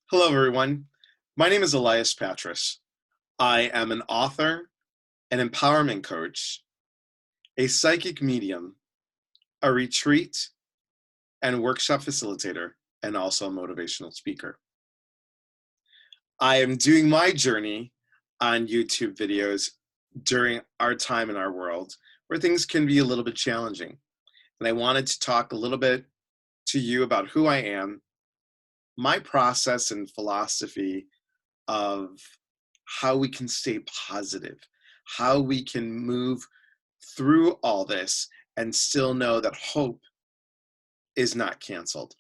Hello, everyone. My name is Elias Patras. I am an author, an empowerment coach, a psychic medium, a retreat and workshop facilitator, and also a motivational speaker. I am doing my journey on YouTube videos during our time in our world where things can be a little bit challenging. And I wanted to talk a little bit to you about who I am, my process and philosophy of how we can stay positive, how we can move through all this and still know that hope is not canceled.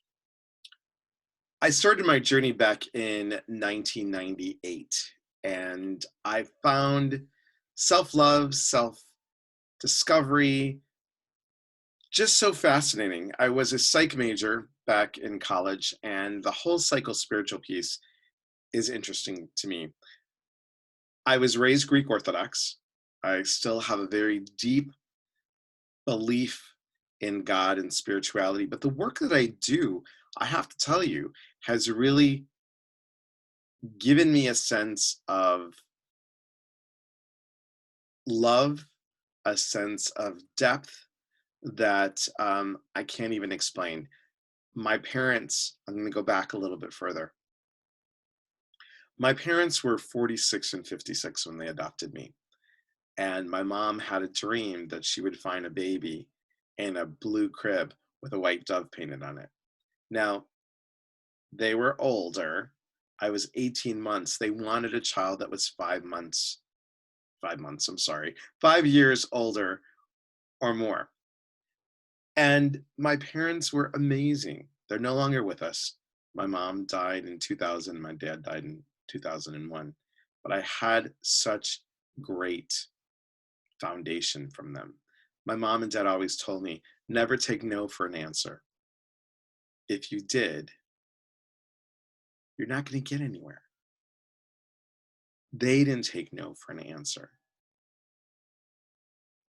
I started my journey back in 1998, and I found self love, self discovery just so fascinating. I was a psych major back in college, and the whole psycho-spiritual piece is interesting to me. I was raised Greek Orthodox. I still have a very deep belief in God and spirituality, but the work that I do, I have to tell you, has really given me a sense of love, a sense of depth that I can't even explain. My parents, I'm going to go back a little bit further. My parents were 46 and 56 when they adopted me. And my mom had a dream that she would find a baby in a blue crib with a white dove painted on it. Now, they were older. I was 18 months. They wanted a child that was 5 months, I'm sorry, 5 years older or more. And my parents were amazing. They're no longer with us. My mom died in 2000, my dad died in 2001. But I had such great foundation from them. My mom and dad always told me, never take no for an answer. If you did, you're not going to get anywhere. They didn't take no for an answer.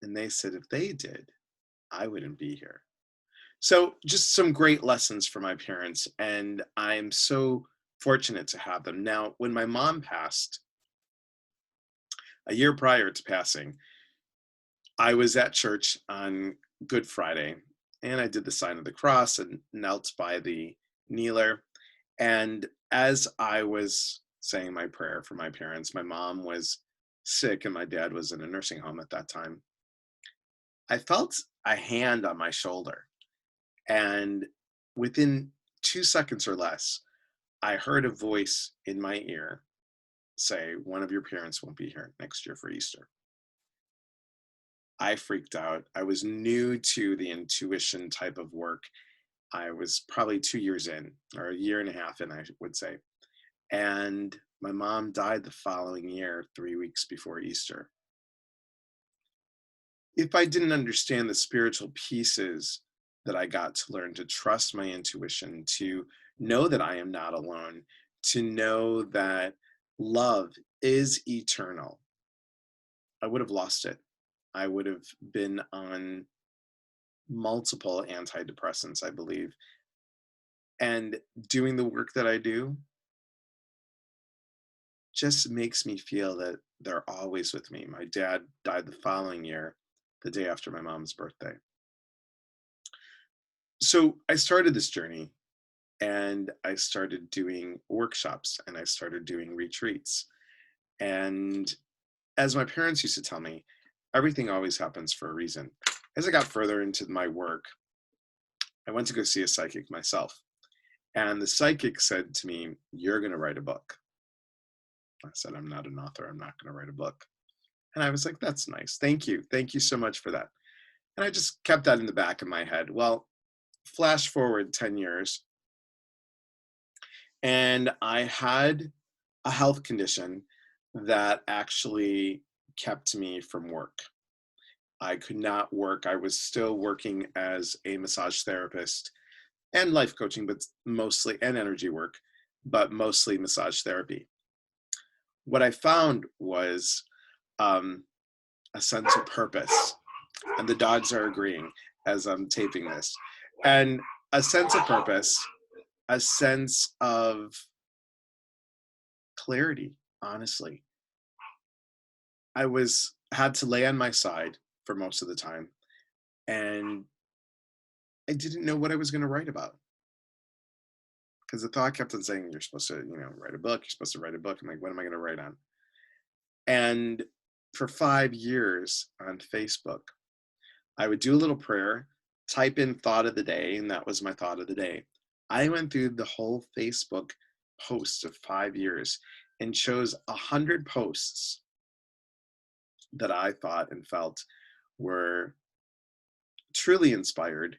And they said if they did, I wouldn't be here. So just some great lessons from my parents, and I'm so fortunate to have them. Now, when my mom passed, a year prior to passing, I was at church on Good Friday, and I did the sign of the cross and knelt by the kneeler. And as I was saying my prayer for my parents, my mom was sick and my dad was in a nursing home at that time. I felt a hand on my shoulder. And within 2 seconds or less, I heard a voice in my ear say, one of your parents won't be here next year for Easter. I freaked out. I was new to the intuition type of work. I was probably 2 years in, or a year and a half in, I would say. And my mom died the following year, 3 weeks before Easter. If I didn't understand the spiritual pieces that I got to learn to trust my intuition, to know that I am not alone, to know that love is eternal, I would have lost it. I would have been on multiple antidepressants, I believe. And doing the work that I do just makes me feel that they're always with me. My dad died the following year, the day after my mom's birthday. So I started this journey and I started doing workshops and I started doing retreats. And as my parents used to tell me, everything always happens for a reason. As I got further into my work, I went to go see a psychic myself. And the psychic said to me, "You're going to write a book." I said, "I'm not an author. I'm not going to write a book." And I was like, "That's nice. Thank you. Thank you so much for that." And I just kept that in the back of my head. Well, flash forward 10 years, and I had a health condition that actually kept me from work. I could not work. I was still working as a massage therapist and life coaching, but mostly, and energy work, but mostly massage therapy. What I found was um, a sense of purpose, and the dogs are agreeing as I'm taping this, and a sense of purpose, a sense of clarity, honestly. Had to lay on my side for most of the time, and I didn't know what I was going to write about because the thought kept on saying, "You're supposed to, write a book. You're supposed to write a book." I'm like, "What am I going to write on?" And for 5 years on Facebook, I would do a little prayer, type in thought of the day, and that was my thought of the day. I went through the whole Facebook posts of 5 years and chose 100 posts that I thought and felt were truly inspired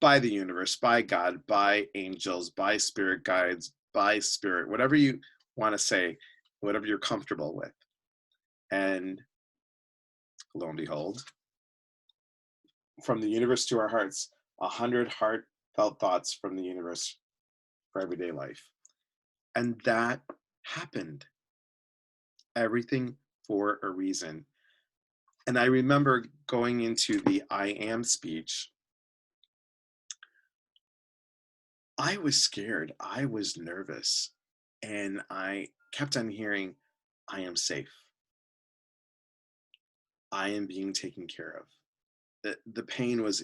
by the universe, by God, by angels, by spirit guides, by spirit, whatever you want to say, whatever you're comfortable with. And lo and behold, from the universe to our hearts, 100 heartfelt thoughts from the universe for everyday life. And that happened. Everything for a reason. And I remember going into the I am speech. I was scared. I was nervous. And I kept on hearing, I am safe. I am being taken care of. The pain was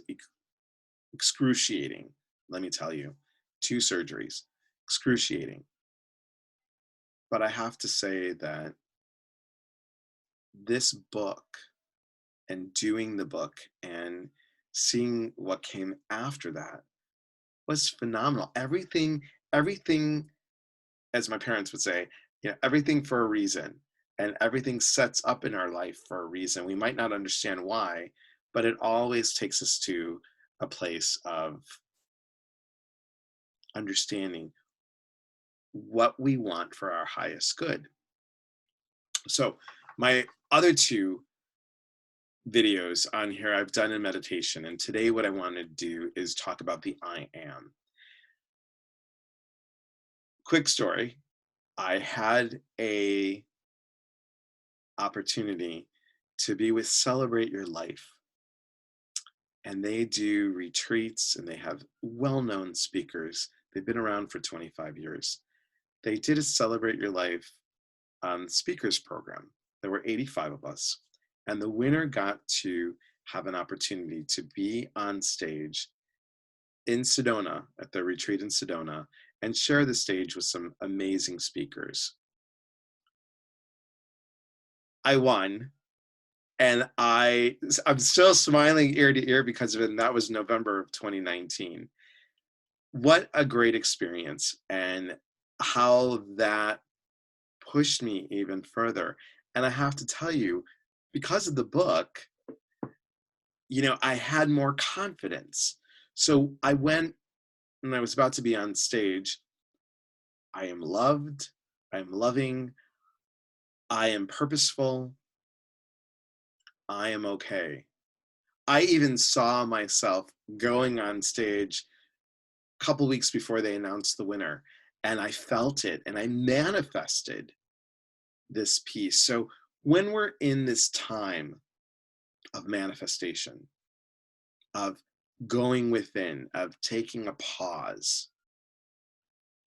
excruciating, let me tell you. 2 surgeries, excruciating. But I have to say that this book and doing the book and seeing what came after that was phenomenal. Everything, as my parents would say, everything for a reason, and everything sets up in our life for a reason. We might not understand why, but it always takes us to a place of understanding what we want for our highest good. So my other 2 videos on here I've done in meditation, and today what I want to do is talk about the I am. Quick story. I had a opportunity to be with Celebrate Your Life, and they do retreats, and they have well-known speakers. They've been around for 25 years. They did a Celebrate Your Life speakers program. There were 85 of us, and the winner got to have an opportunity to be on stage in Sedona, at the retreat in Sedona, and share the stage with some amazing speakers. I won, and I'm still smiling ear to ear because of it, and that was November of 2019. What a great experience, and how that pushed me even further. And I have to tell you, because of the book, I had more confidence. So I went, and I was about to be on stage. I am loved, I am loving, I am purposeful, I am okay. I even saw myself going on stage a couple weeks before they announced the winner, and I felt it, and I manifested this piece. So when we're in this time of manifestation, of going within, of taking a pause,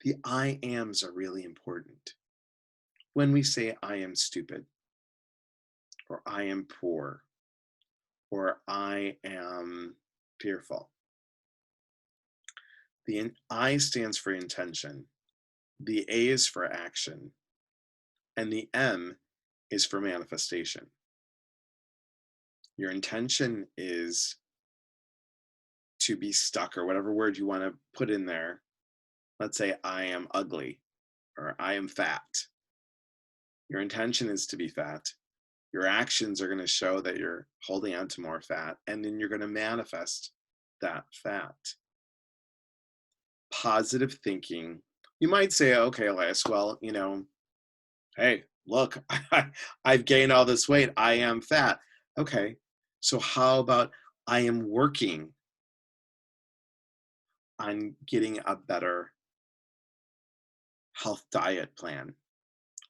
the I ams are really important. When we say I am stupid, or I am poor, or I am fearful, the I stands for intention, the A is for action, and the M is for manifestation. Your intention is to be stuck, or whatever word you want to put in there. Let's say I am ugly, or I am fat. Your intention is to be fat. Your actions are going to show that you're holding on to more fat, and then you're going to manifest that fat. Positive thinking. You might say, okay, Elias, well, hey, look, I've gained all this weight. I am fat. Okay, so how about I am working on getting a better health diet plan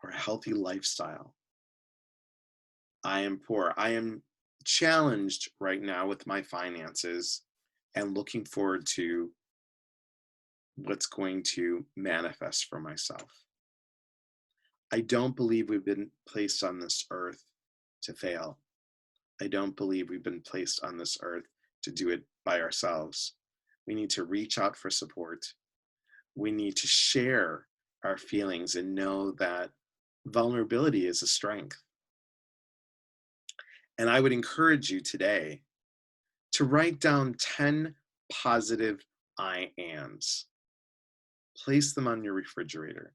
or a healthy lifestyle? I am poor. I am challenged right now with my finances and looking forward to what's going to manifest for myself. I don't believe we've been placed on this earth to fail. I don't believe we've been placed on this earth to do it by ourselves. We need to reach out for support. We need to share our feelings and know that vulnerability is a strength. And I would encourage you today to write down 10 positive I ams. Place them on your refrigerator.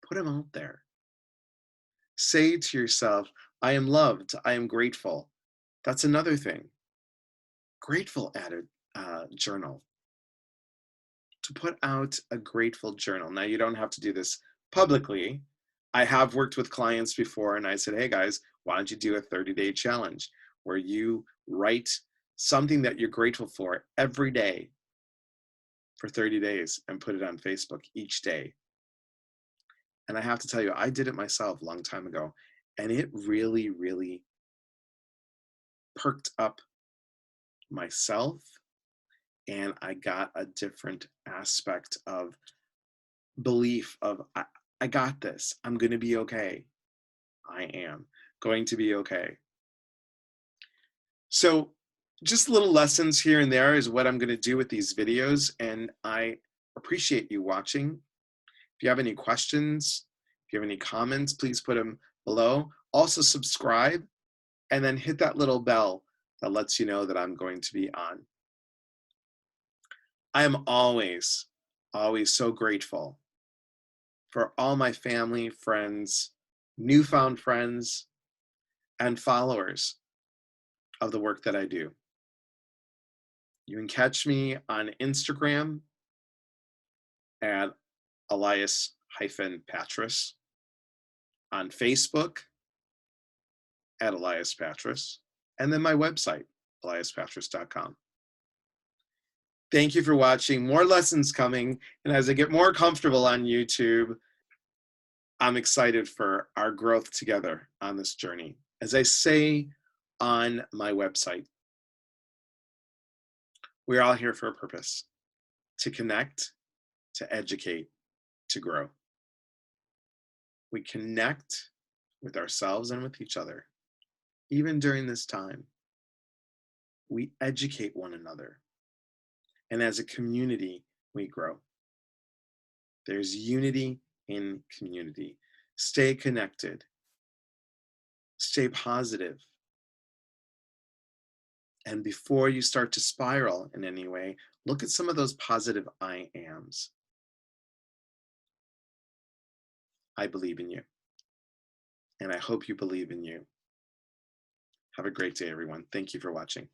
Put them out there. Say to yourself, I am loved. I am grateful. That's another thing. Grateful added journal. To put out a grateful journal. Now, you don't have to do this publicly. I have worked with clients before and I said, hey guys, why don't you do a 30-day challenge where you write something that you're grateful for every day for 30 days and put it on Facebook each day. And I have to tell you, I did it myself a long time ago, and it really, really perked up myself, and I got a different aspect of belief of I got this. I'm going to be okay. I am going to be okay. So just little lessons here and there is what I'm going to do with these videos, and I appreciate you watching. If you have any questions, if you have any comments, please put them below. Also subscribe and then hit that little bell that lets you know that I'm going to be on. I am always, always so grateful for all my family, friends, newfound friends, and followers of the work that I do. You can catch me on Instagram at Elias-Patras, on Facebook at Elias Patras, and then my website, eliaspatras.com. Thank you for watching. More lessons coming, and as I get more comfortable on YouTube, I'm excited for our growth together on this journey. As I say on my website, we're all here for a purpose: to connect, to educate, to grow. We connect with ourselves and with each other. Even during this time, we educate one another. And as a community, we grow. There's unity in community. Stay connected. Stay positive. And before you start to spiral in any way, look at some of those positive I ams. I believe in you. And I hope you believe in you. Have a great day, everyone. Thank you for watching.